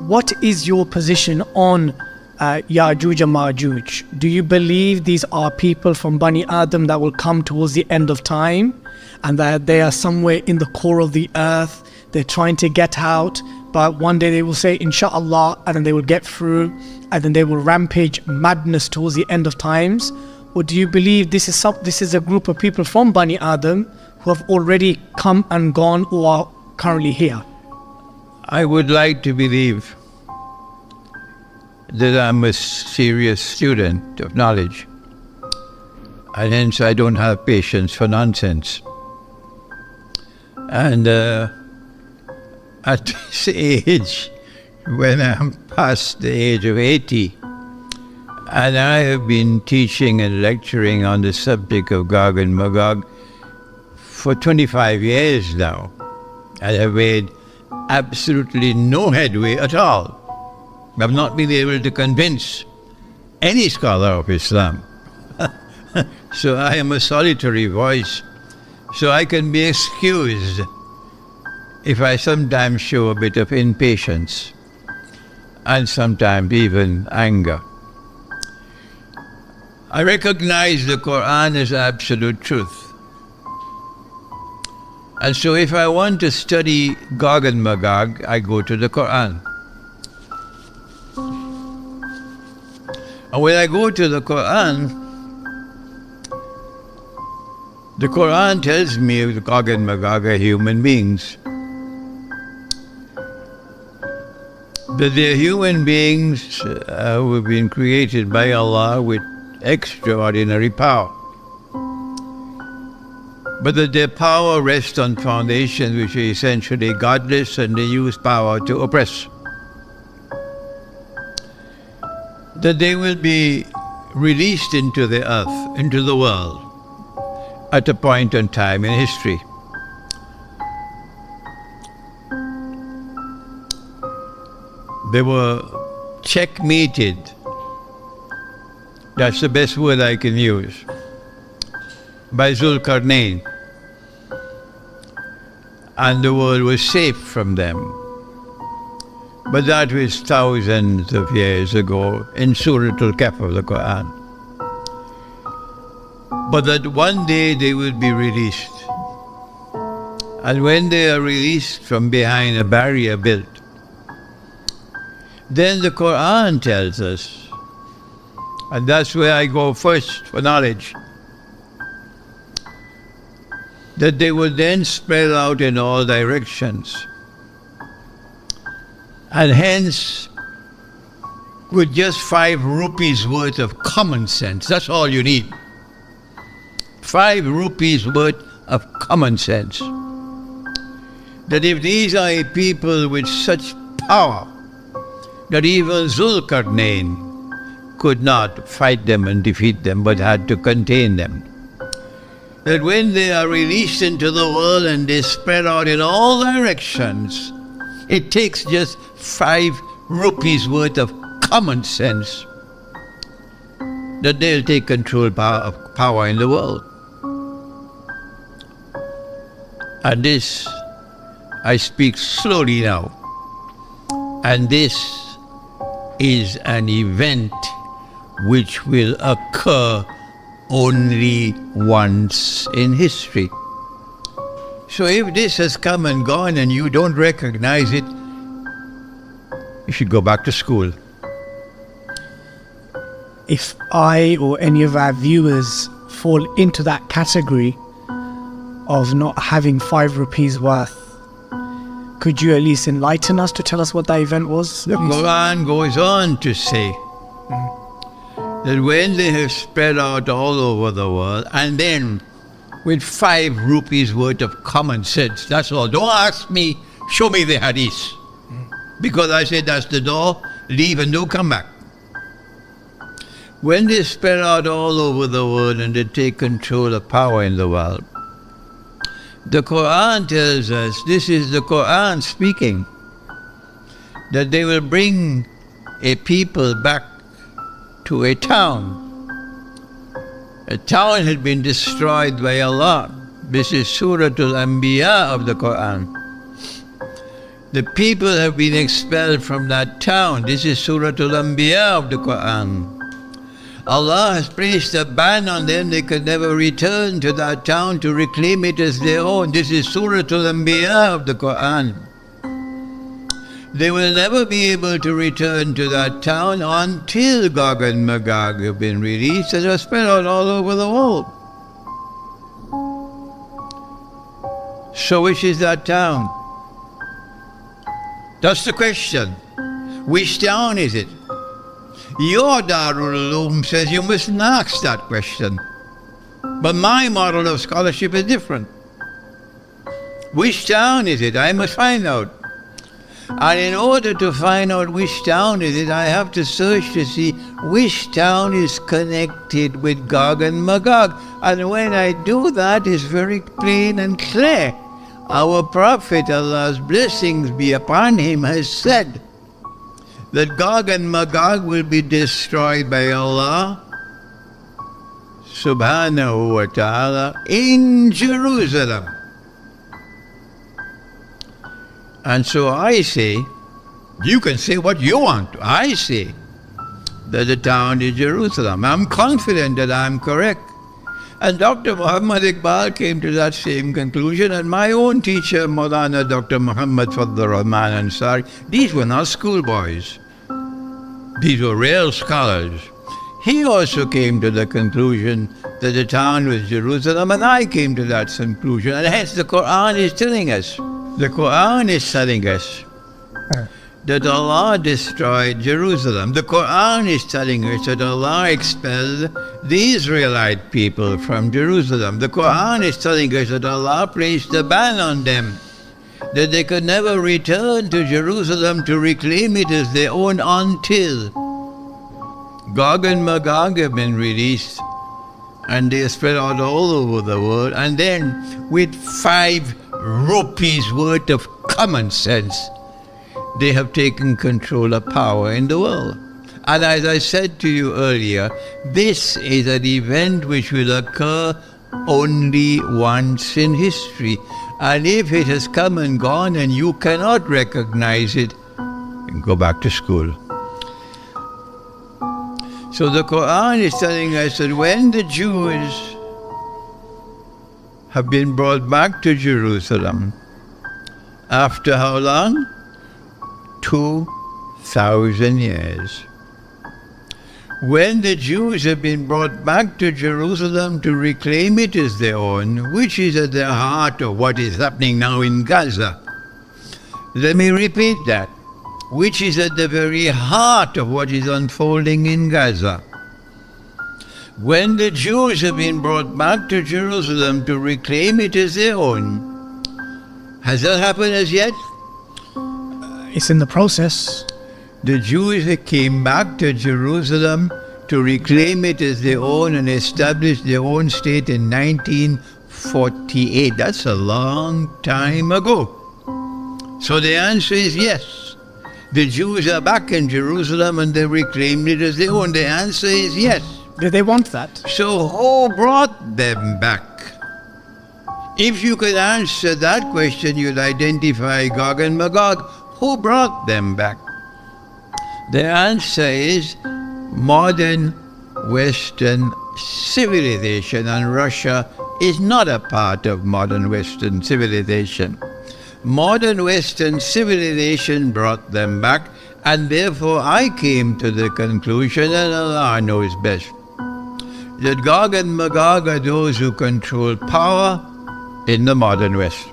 what is your position on Ya'juj and Ma'juj? Do you believe these are people from Bani Adam that will come towards the end of time, and that they are somewhere in the core of the earth? They're trying to get out, but one day they will say inshallah, and then they will get through, and then they will rampage madness towards the end of times? Or do you believe this is a group of people from Bani Adam who have already come and gone, or are currently here? I would like to believe that I'm a serious student of knowledge, and hence I don't have patience for nonsense. And at this age, when I'm past the age of 80, and I have been teaching and lecturing on the subject of Gog and Magog for 25 years now, I have made absolutely no headway at all. I've not been able to convince any scholar of Islam. So I am a solitary voice. So I can be excused if I sometimes show a bit of impatience and sometimes even anger. I recognize the Quran as absolute truth. And so if I want to study Gog and Magog, I go to the Quran. And when I go to the Quran tells me that Gog and Magog are human beings. That they're human beings who have been created by Allah with extraordinary power. But that their power rests on foundations which are essentially godless, and they use power to oppress. That they will be released into the earth, into the world, at a point in time in history. They were checkmated. That's the best word I can use. By Zulkarnain. And the world was safe from them. But that was thousands of years ago in Surah Al-Kahf of the Quran. But that one day they will be released. And when they are released from behind a barrier built, then the Quran tells us, and that's where I go first for knowledge, that they will then spread out in all directions. And hence, with just 5 rupees worth of common sense, that's all you need. 5 rupees worth of common sense. That if these are a people with such power, that even Zulkarnain could not fight them and defeat them, but had to contain them. That when they are released into the world and they spread out in all directions, it takes just 5 rupees worth of common sense that they'll take control of power in the world. And this, I speak slowly now, and this is an event which will occur only once in history. So if this has come and gone and you don't recognize it, you should go back to school. If I or any of our viewers fall into that category of not having 5 rupees worth, could you at least enlighten us to tell us what that event was? The Quran goes on to say that when they have spread out all over the world, and then with 5 rupees worth of common sense, that's all. Don't ask me, show me the hadith. Because I said that's the door, leave and don't come back. When they spread out all over the world and they take control of power in the world, the Quran tells us, this is the Quran speaking, that they will bring a people back to a town. A town had been destroyed by Allah. This is Surah Al-Anbiya of the Quran. The people have been expelled from that town. This is Surah Al-Anbiya of the Quran. Allah has placed a ban on them. They could never return to that town to reclaim it as their own. This is Surah Al-Anbiya of the Quran. They will never be able to return to that town until Gog and Magog have been released and are spread out all over the world. So which is that town? That's the question. Which town is it? Your Darul Uloom says you mustn't ask that question. But my model of scholarship is different. Which town is it? I must find out. And in order to find out which town is it, I have to search to see which town is connected with Gog and Magog. And when I do that, it's very plain and clear. Our Prophet, Allah's blessings be upon him, has said that Gog and Magog will be destroyed by Allah subhanahu wa ta'ala in Jerusalem. And so I say, you can say what you want. I say that the town is Jerusalem. I'm confident that I'm correct. And Dr. Muhammad Iqbal came to that same conclusion, and my own teacher, Maulana Dr. Muhammad Fadl Rahman Ansari. These were not schoolboys. These were real scholars. He also came to the conclusion that the town was Jerusalem, and I came to that conclusion. And hence the Quran is telling us, the Quran is telling us that Allah destroyed Jerusalem. The Quran is telling us that Allah expelled the Israelite people from Jerusalem. The Quran is telling us that Allah placed a ban on them, that they could never return to Jerusalem to reclaim it as their own until Gog and Magog have been released and they are spread out all over the world. And then with 5 rupees worth of common sense, they have taken control of power in the world. And as I said to you earlier, this is an event which will occur only once in history. And if it has come and gone and you cannot recognize it, then go back to school. So the Quran is telling us that when the Jews have been brought back to Jerusalem, after how long? 2,000 years. When the Jews have been brought back to Jerusalem to reclaim it as their own, which is at the heart of what is happening now in Gaza. Let me repeat that. Which is at the very heart of what is unfolding in Gaza. When the Jews have been brought back to Jerusalem to reclaim it as their own, has that happened as yet? It's in the process. The Jews that came back to Jerusalem to reclaim it as their own and establish their own state in 1948. That's a long time ago. So the answer is yes. The Jews are back in Jerusalem and they reclaimed it as their own. The answer is yes. Do they want that? So who brought them back? If you could answer that question, you'd identify Gog and Magog. Who brought them back? The answer is modern Western civilization, and Russia is not a part of modern Western civilization. Modern Western civilization brought them back, and therefore I came to the conclusion, and Allah knows best, that Gog and Magog are those who control power in the modern West.